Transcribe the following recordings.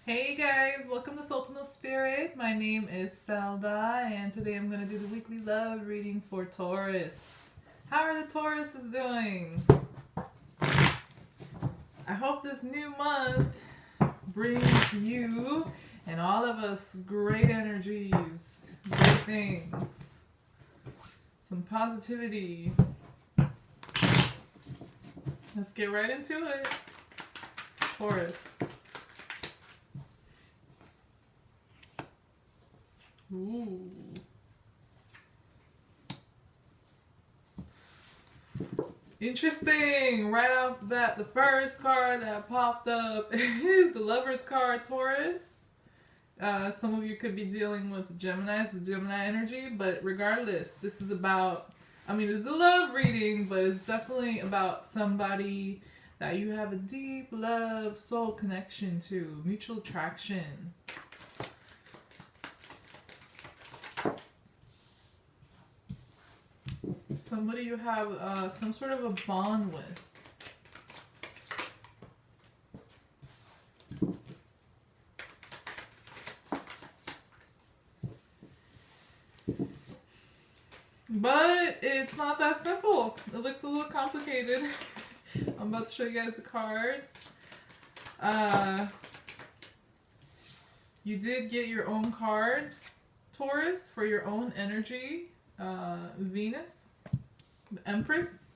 Hey guys, welcome to Sultan of Spirit. My name is Selda, and today I'm going to do the weekly love reading for Taurus. How are the Tauruses doing? I hope this new month brings you and all of us great energies, great things, some positivity. Let's get right into it. Taurus. Ooh. Interesting. Right off the bat, the first card that popped up is the Lover's card, Taurus. Some of you could be dealing with Geminis, the Gemini energy, but regardless, this is about, it's a love reading, but it's definitely about somebody that you have a deep love, soul connection to, mutual attraction. Somebody you have some sort of a bond with. But it's not that simple. It looks a little complicated. I'm about to show you guys the cards. You did get your own card, Taurus, for your own energy. Venus, the Empress.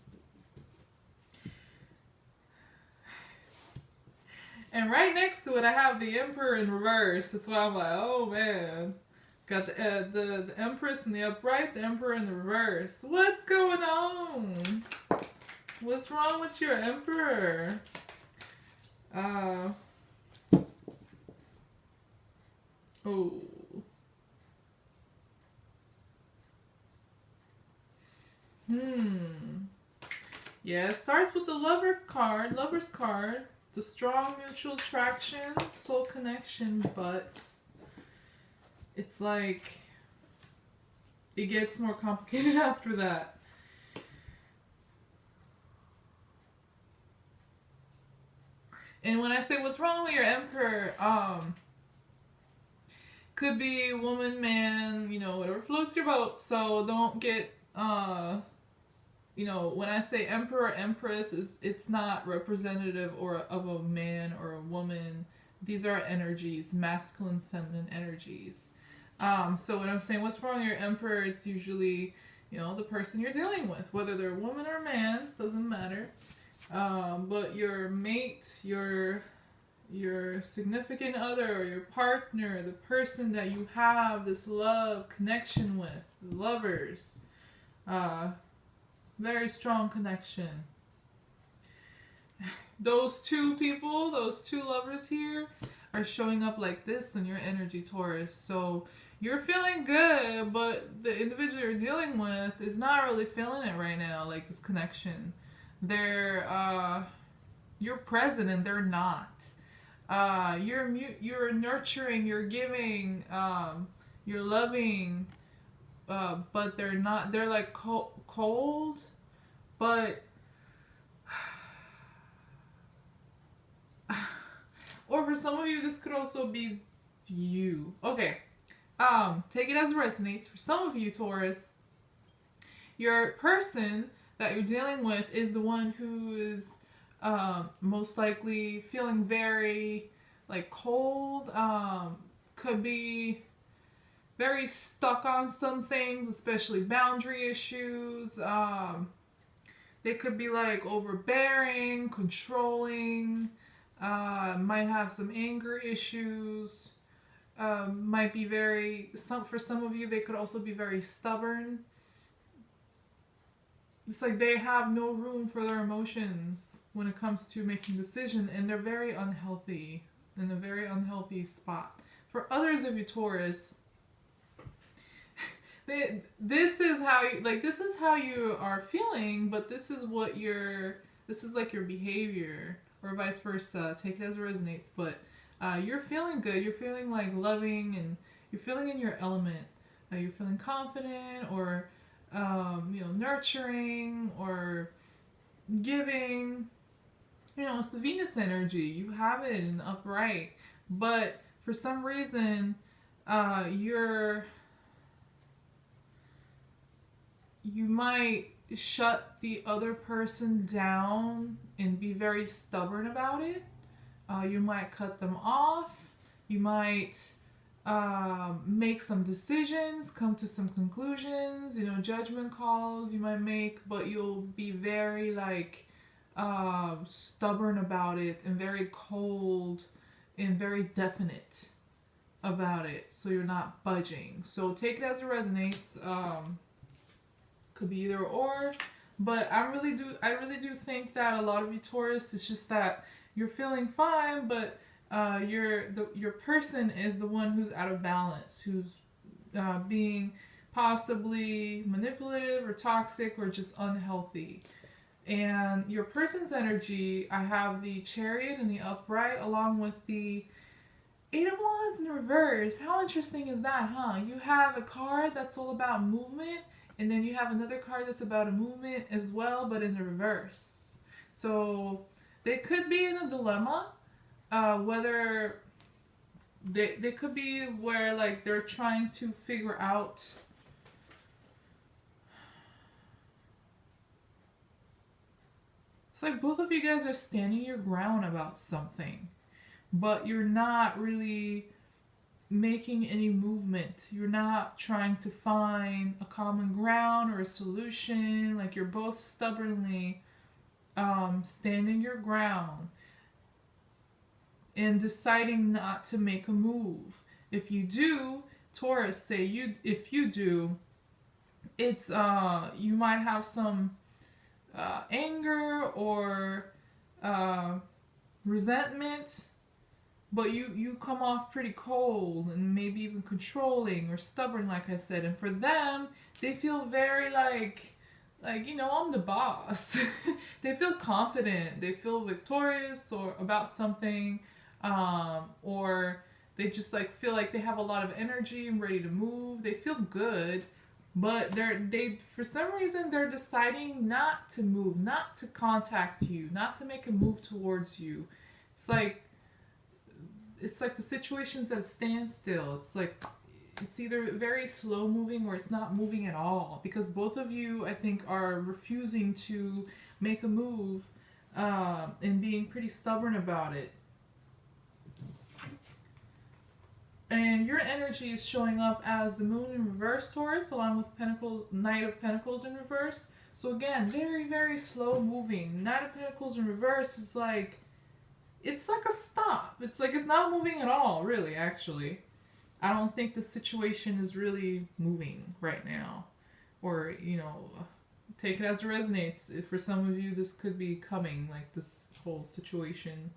And right next to it, I have the Emperor in reverse. That's why I'm like, oh man. Got the Empress in the upright, the Emperor in the reverse. What's going on? What's wrong with your Emperor? Oh. Yeah, it starts with the Lover's card. The strong mutual attraction, soul connection, but it's like it gets more complicated after that. And when I say what's wrong with your Emperor, could be woman, man, whatever floats your boat. So don't get when I say Emperor, Empress, it's not representative or of a man or a woman. These are energies, masculine, feminine energies. So when I'm saying what's wrong with your Emperor, it's usually, the person you're dealing with, whether they're a woman or a man, doesn't matter. But your mate, your significant other, or your partner, the person that you have this love connection with, lovers, very strong connection. Those two people, those two lovers here, are showing up like this in your energy, Taurus. So you're feeling good, but the individual you're dealing with is not really feeling it right now, like this connection. You're present and they're not. You're nurturing, you're giving, you're loving, but they're not. They're like cold, but or for some of you, this could also be you. Okay, take it as it resonates. For some of you, Taurus, your person that you're dealing with is the one who is most likely feeling very like cold. Could be very stuck on some things, especially boundary issues. They could be like overbearing, controlling, might have some anger issues, might be for some of you, they could also be very stubborn. It's like they have no room for their emotions when it comes to making decisions, and they're very unhealthy, in a very unhealthy spot. For others of you, Taurus, this is how you are feeling, but this is like your behavior, or vice versa. Take it as it resonates. But you're feeling good. You're feeling like loving, and you're feeling in your element. You're feeling confident, or nurturing, or giving. It's the Venus energy. You have it in upright. but for some reason, you might shut the other person down and be very stubborn about it. You might cut them off. You might make some decisions, come to some conclusions, judgment calls you might make, but you'll be very like stubborn about it and very cold and very definite about it. So you're not budging. So take it as it resonates. Could be either or, but I really do think that a lot of you Taurus, it's just that you're feeling fine, but your person is the one who's out of balance, who's being possibly manipulative or toxic or just unhealthy. And your person's energy, I have the Chariot in the upright along with the Eight of Wands in reverse. How interesting is that, huh? You have a card that's all about movement, and then you have another card that's about a movement as well, but in the reverse. So they could be in a dilemma, whether they could be where like they're trying to figure out it's like both of you guys are standing your ground about something, but you're not really making any movement. You're not trying to find a common ground or a solution. Like you're both stubbornly standing your ground and deciding not to make a move. If you do, Taurus, if you do, it's you might have some anger or resentment, but you come off pretty cold and maybe even controlling or stubborn, like I said. And for them, they feel very like I'm the boss. They feel confident. They feel victorious or about something, or they just like feel like they have a lot of energy and ready to move. They feel good, but they for some reason they're deciding not to move, not to contact you, not to make a move towards you. It's like the situation's at a standstill. It's either very slow moving or it's not moving at all, because both of you, I think, are refusing to make a move and being pretty stubborn about it. And your energy is showing up as the Moon in reverse, Taurus, along with Pentacles, Knight of Pentacles in reverse. So again, very, very slow moving. Knight of Pentacles in reverse is like, it's like a stop. It's like it's not moving at all, really, actually. I don't think the situation is really moving right now. Or, take it as it resonates. If for some of you, this could be coming, like this whole situation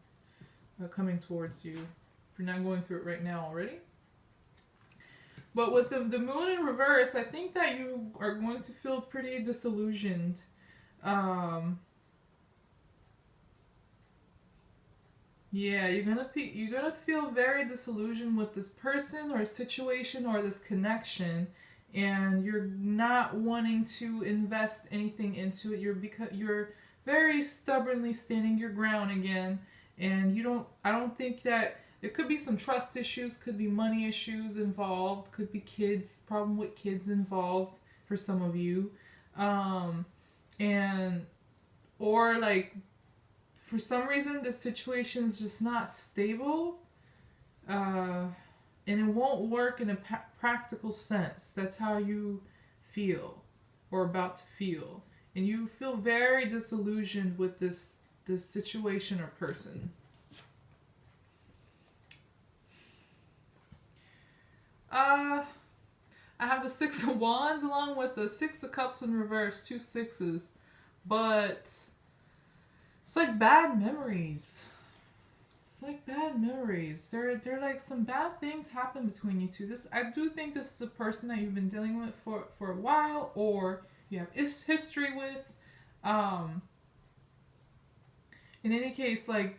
coming towards you. If you're not going through it right now already. But with the Moon in reverse, I think that you are going to feel pretty disillusioned. Yeah, you're gonna feel very disillusioned with this person or situation or this connection, and you're not wanting to invest anything into it. You're very stubbornly standing your ground again, and I don't think that there could be some trust issues, could be money issues involved, could be problem with kids involved for some of you, and or like, for some reason, the situation is just not stable, and it won't work in a practical sense. That's how you feel, or about to feel, and you feel very disillusioned with this situation or person. I have the Six of Wands along with the Six of Cups in reverse, 2 sixes, but it's like bad memories. It's like bad memories. They're like some bad things happen between you two. I do think this is a person that you've been dealing with for a while, or you have history with. In any case, like,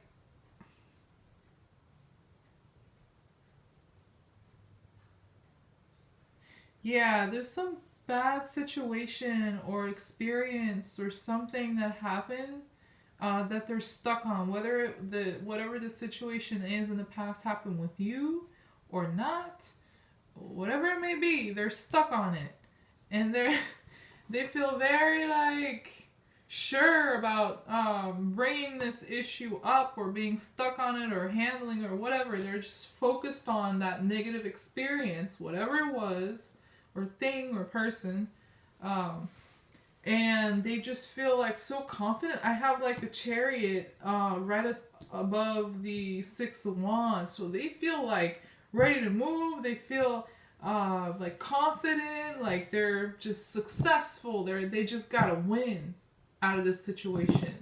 yeah, there's some bad situation or experience or something that happened that they're stuck on, whether whatever the situation is in the past happened with you or not, whatever it may be, they're stuck on it, and they feel very like sure about bringing this issue up or being stuck on it or handling or whatever. They're just focused on that negative experience, whatever it was, or thing or person. And they just feel like so confident. I have like the Chariot right above the Six of Wands, so they feel like ready to move. They feel like confident, like they're just successful. They just gotta win out of this situation.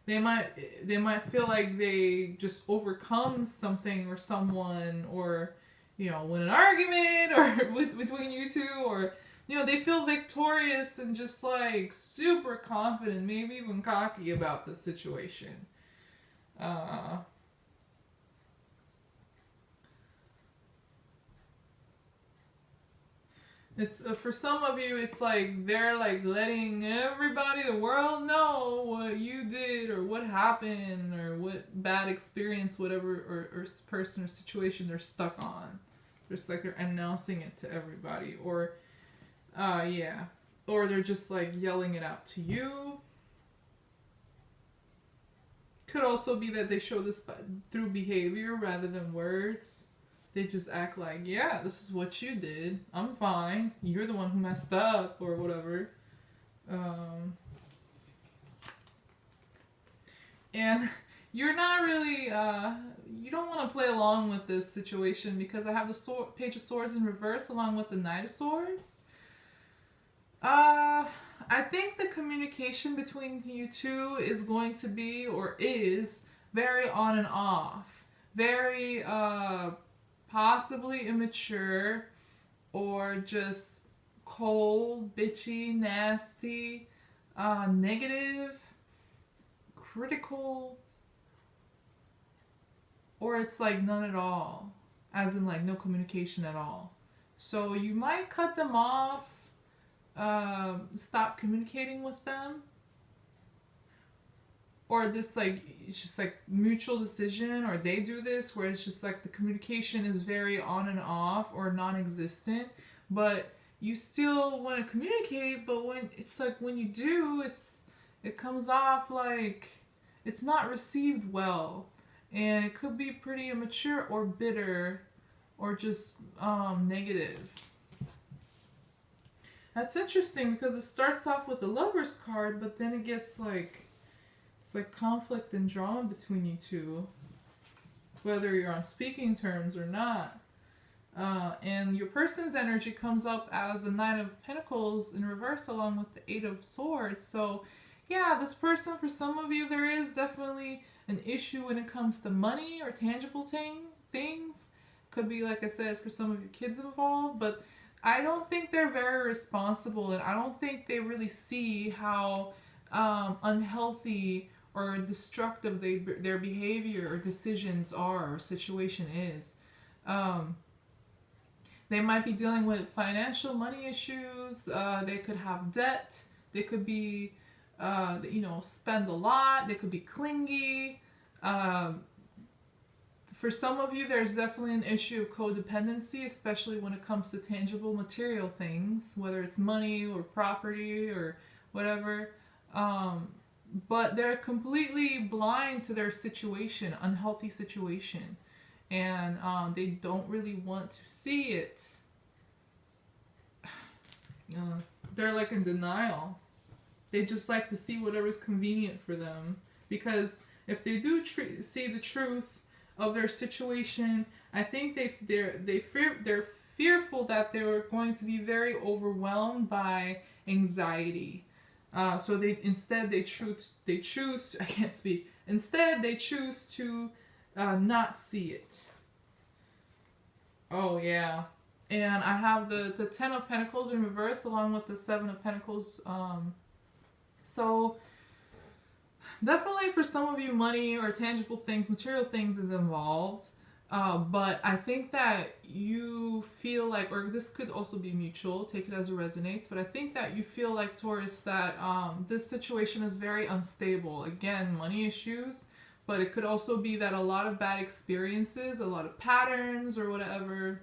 They might feel like they just overcome something or someone, or win an argument or between you two, or they feel victorious and just like super confident, maybe even cocky about the situation. It's for some of you, it's like they're like letting everybody, the world, know what you did or what happened or what bad experience, whatever, or person or situation they're stuck on. Just like they're announcing it to everybody, or or they're just like yelling it out to you. Could also be that they show this through behavior rather than words. They just act like, yeah, this is what you did. I'm fine. You're the one who messed up, or whatever. And you're not really, you don't want to play along with this situation, because I have the Page of Swords in reverse along with the Knight of Swords. I think the communication between you two is going to be, or is, very on and off. Very, possibly immature, or just cold, bitchy, nasty, negative, critical, or it's like none at all, as in like no communication at all. So you might cut them off, stop communicating with them, or this like it's just like mutual decision, or they do this where it's just like the communication is very on and off or non-existent, but you still want to communicate, but when it's like when you do, it comes off like it's not received well, and it could be pretty immature or bitter or just negative. That's interesting, because it starts off with the Lover's card, but then it gets like it's like conflict and drama between you two, whether you're on speaking terms or not. And your person's energy comes up as the Nine of Pentacles in reverse along with the Eight of Swords. So yeah, this person, for some of you, there is definitely an issue when it comes to money or tangible things. Could be, like I said, for some of your kids involved, but I don't think they're very responsible, and I don't think they really see how unhealthy or destructive their behavior or decisions are, or situation is. They might be dealing with financial money issues. They could have debt. They could be, spend a lot. They could be clingy. For some of you, there's definitely an issue of codependency, especially when it comes to tangible material things, whether it's money or property or whatever. But they're completely blind to their situation, unhealthy situation. And they don't really want to see it. They're like in denial. They just like to see whatever's convenient for them. Because if they do see the truth of their situation, I think they're fearful that they're going to be very overwhelmed by anxiety. So instead they choose I can't speak. Instead they choose to not see it. Oh yeah. And I have the Ten of Pentacles in reverse along with the Seven of Pentacles. So definitely for some of you, money or tangible things, material things is involved. But I think that you feel like, or this could also be mutual, take it as it resonates, but I think that you feel like, Taurus, that this situation is very unstable. Again, money issues, but it could also be that a lot of bad experiences, a lot of patterns or whatever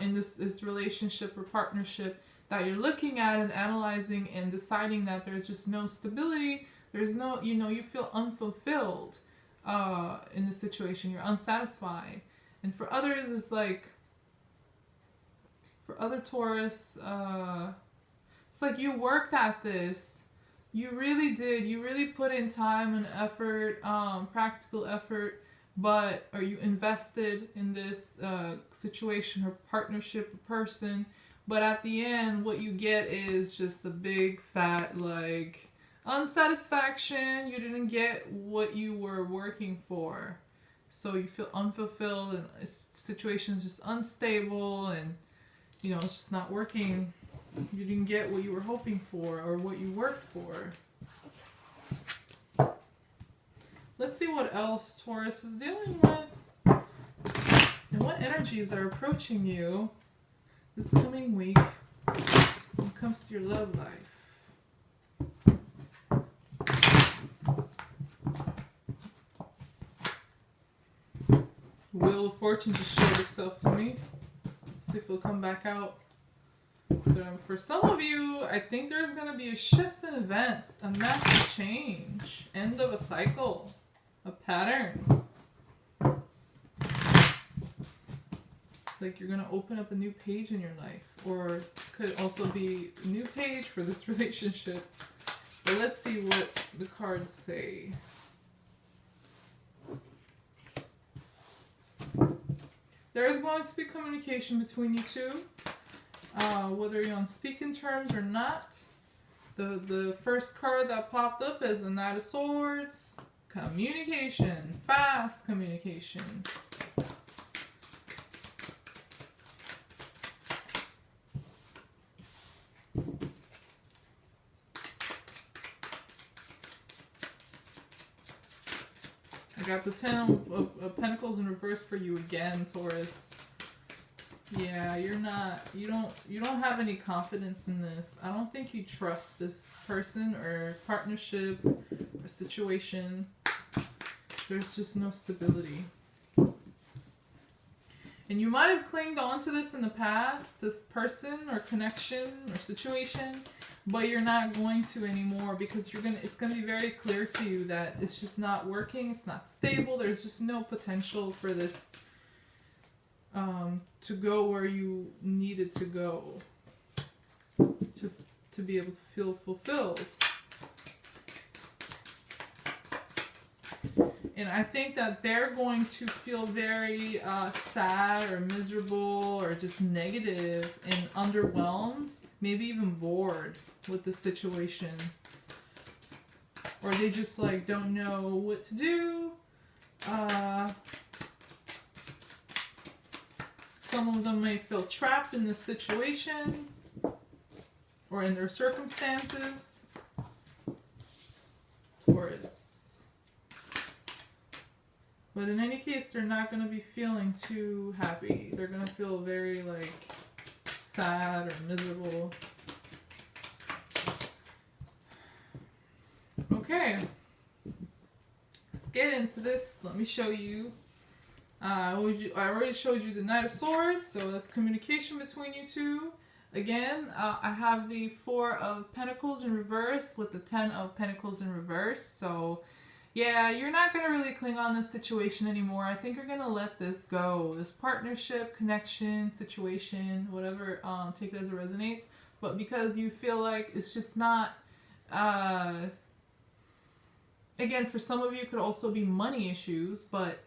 in this relationship or partnership that you're looking at and analyzing and deciding that there's just no stability, there's no, you feel unfulfilled in this situation, you're unsatisfied. And for others, it's like, for other Taurus, it's like you worked at this. You really did. You really put in time and effort, practical effort, or you invested in this situation or partnership or person, but at the end, what you get is just a big fat, like, unsatisfaction. You didn't get what you were working for. So you feel unfulfilled and the situation's just unstable and, it's just not working. You didn't get what you were hoping for or what you worked for. Let's see what else Taurus is dealing with. And what energies are approaching you this coming week when it comes to your love life. Wheel of Fortune just showed itself to me. Let's see if it'll come back out. So for some of you, I think there's going to be a shift in events, a massive change, end of a cycle, a pattern. It's like you're going to open up a new page in your life, or it could also be a new page for this relationship. But let's see what the cards say. There is going to be communication between you two, whether you're on speaking terms or not. The first card that popped up is the Knight of Swords. Communication, fast communication. I got the Ten of Pentacles in reverse for you again, Taurus. Yeah, you don't have any confidence in this. I don't think you trust this person or partnership or situation. There's just no stability. And you might have clinged on to this in the past, this person or connection or situation, but you're not going to anymore because it's gonna be very clear to you that it's just not working, it's not stable, there's just no potential for this to go where you needed to go to be able to feel fulfilled. And I think that they're going to feel very sad or miserable or just negative and underwhelmed, maybe even bored with the situation. Or they just like don't know what to do. Some of them may feel trapped in this situation or in their circumstances. Taurus. But in any case, they're not going to be feeling too happy. They're going to feel very like sad or miserable. Okay. Let's get into this. Let me show you. I already showed you the Knight of Swords, so that's communication between you two. Again, I have the Four of Pentacles in reverse with the Ten of Pentacles in reverse. So, yeah, you're not going to really cling on this situation anymore. I think you're going to let this go. This partnership, connection, situation, whatever, take it as it resonates. But because you feel like it's just not... again, for some of you, it could also be money issues, but...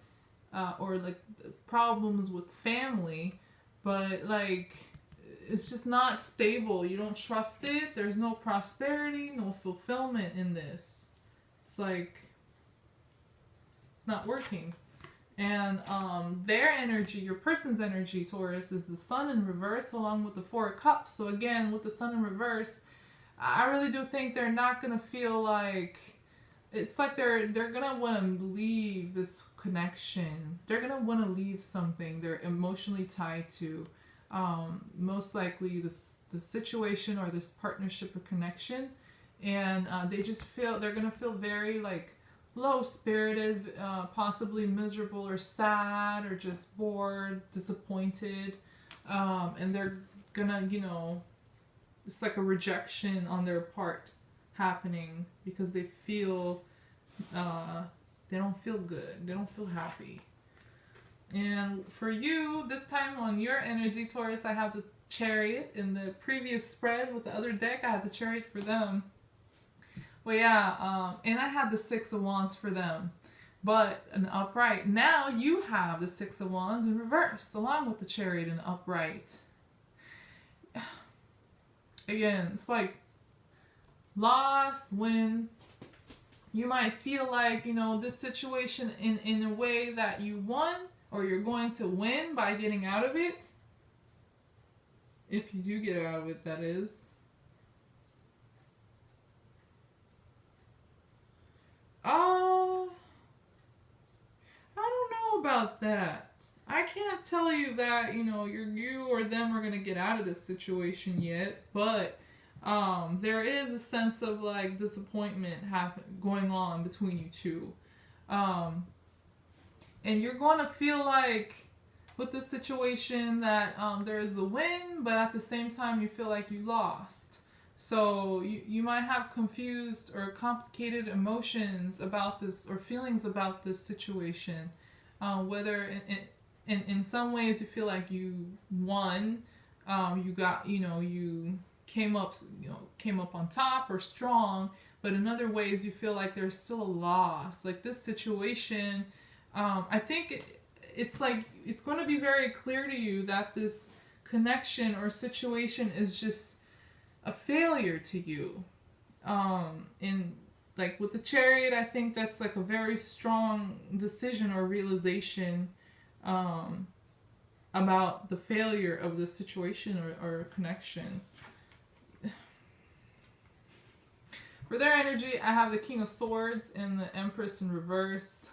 or like problems with family, but like it's just not stable. You don't trust it. There's no prosperity, no fulfillment in this. It's like it's not working. And their energy, your person's energy, Taurus, is the Sun in reverse along with the Four of Cups. So again, with the Sun in reverse, I really do think they're not gonna feel like it's like they're gonna want to leave this connection. They're gonna want to leave something they're emotionally tied to. Most likely the situation or this partnership or connection, and they just feel they're gonna feel very like low spirited, possibly miserable or sad or just bored, disappointed, and they're gonna, you know, it's like a rejection on their part happening because they feel they don't feel good, they don't feel happy. And for you, this time on your energy, Taurus, I have the Chariot. In the previous spread with the other deck, I had the Chariot for them. Well, yeah, and I had the Six of Wands for them, but an upright. Now you have the Six of Wands in reverse, along with the Chariot in upright. Again, it's like loss, win. You might feel like, you know, this situation in a way that you won, or you're going to win by getting out of it. If you do get out of it, that is. I don't know about that. I can't tell you that, you know, you or them are going to get out of this situation yet, but there is a sense of like disappointment going on between you two. And you're going to feel like with this situation that there is a win, but at the same time you feel like you lost. So you might have confused or complicated emotions about this or feelings about this situation. Whether in some ways you feel like you won, you got, you know, you came up on top or strong, but in other ways you feel like there's still a loss. Like this situation, I think it's like it's going to be very clear to you that this connection or situation is just a failure to you. In like with the Chariot, I think that's like a very strong decision or realization about the failure of the situation or connection. For their energy, I have the King of Swords and the Empress in reverse.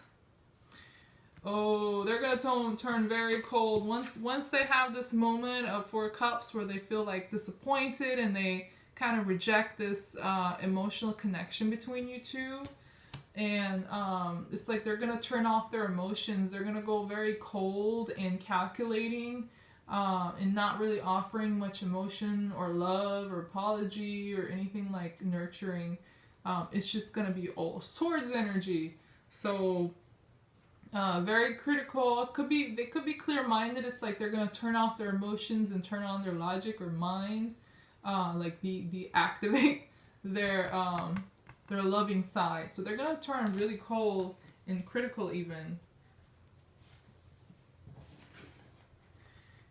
Oh, they're gonna turn very cold once they have this moment of Four Cups where they feel like disappointed and they kind of reject this emotional connection between you two. And it's like they're gonna turn off their emotions. They're gonna go very cold and calculating, and not really offering much emotion or love or apology or anything like nurturing. It's just gonna be all swords energy. So very critical. They could be clear-minded. It's like they're gonna turn off their emotions and turn on their logic or mind, like deactivate their loving side. So they're gonna turn really cold and critical even.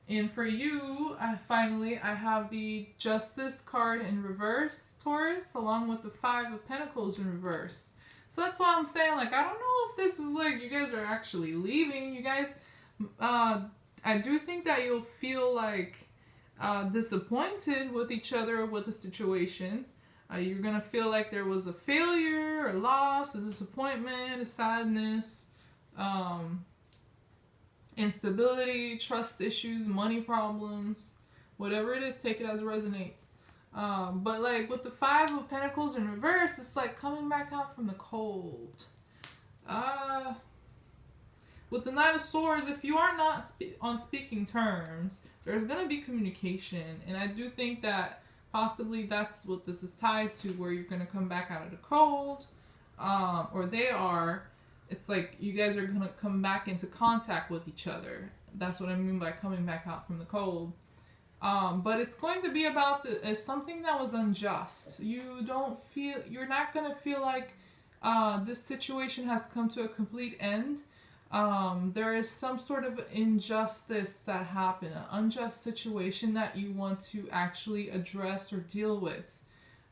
And for you, finally, I have the Justice card in reverse, Taurus, along with the Five of Pentacles in reverse. So that's why I'm saying, like, I don't know if this is like you guys are actually leaving. You guys, I do think that you'll feel like disappointed with each other with the situation. You're gonna feel like there was a failure, a loss, a disappointment, a sadness, instability, trust issues, money problems, whatever it is, take it as it resonates. But like with the Five of Pentacles in reverse, it's like coming back out from the cold. With the Knight of Swords, if you are not on speaking terms, there's going to be communication. And I do think that possibly that's what this is tied to, where you're going to come back out of the cold, or they are. It's like you guys are going to come back into contact with each other. That's what I mean by coming back out from the cold. But it's going to be about something that was unjust. You're not going to feel like this situation has come to a complete end. There is some sort of injustice that happened, an unjust situation that you want to actually address or deal with.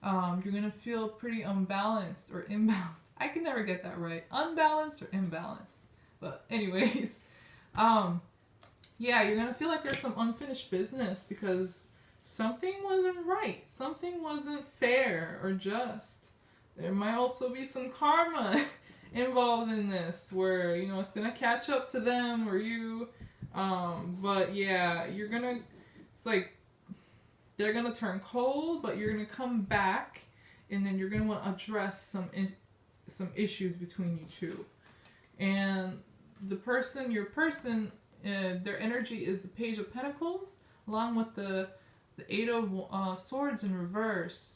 You're going to feel pretty unbalanced or imbalanced. I can never get that right. Unbalanced or imbalanced. But anyways, yeah, you're going to feel like there's some unfinished business because something wasn't right. Something wasn't fair or just. There might also be some karma involved in this where, you know, it's going to catch up to them or you. But yeah, you're going to, it's like, they're going to turn cold, but you're going to come back and then you're going to want to address some issues between you two. And your person, their energy is the Page of Pentacles, along with the Eight of Swords in reverse.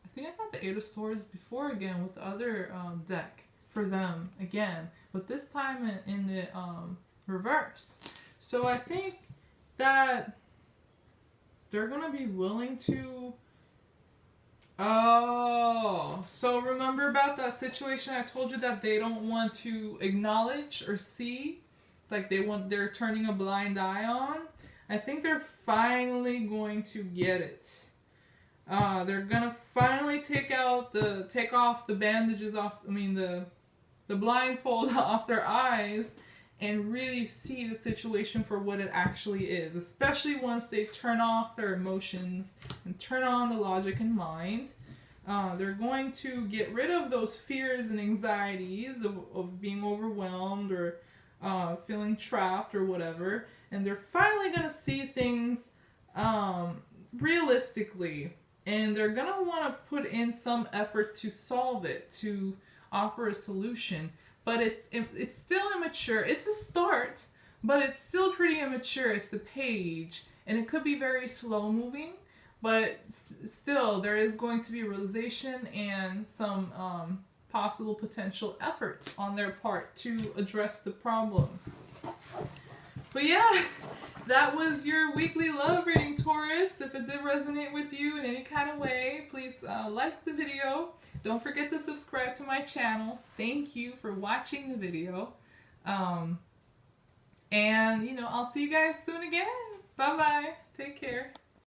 I think I got the Eight of Swords before again with the other deck for them again, but this time in the reverse. So I think that they're gonna be willing to. Oh, so remember about that situation I told you that they don't want to acknowledge or see, like they're turning a blind eye on. I think they're finally going to get it. They're gonna finally take off the bandages off. I mean the blindfold off their eyes and really see the situation for what it actually is. Especially once they turn off their emotions and turn on the logic and mind. They're going to get rid of those fears and anxieties of being overwhelmed or feeling trapped or whatever. And they're finally going to see things realistically. And they're going to want to put in some effort to solve it, to offer a solution. But it's still immature. It's a start, but it's still pretty immature. It's the Page. And it could be very slow moving. But still, there is going to be realization and some possible potential effort on their part to address the problem. But yeah, that was your weekly love reading, Taurus. If it did resonate with you in any kind of way, please like the video. Don't forget to subscribe to my channel. Thank you for watching the video. And, you know, I'll see you guys soon again. Bye-bye. Take care.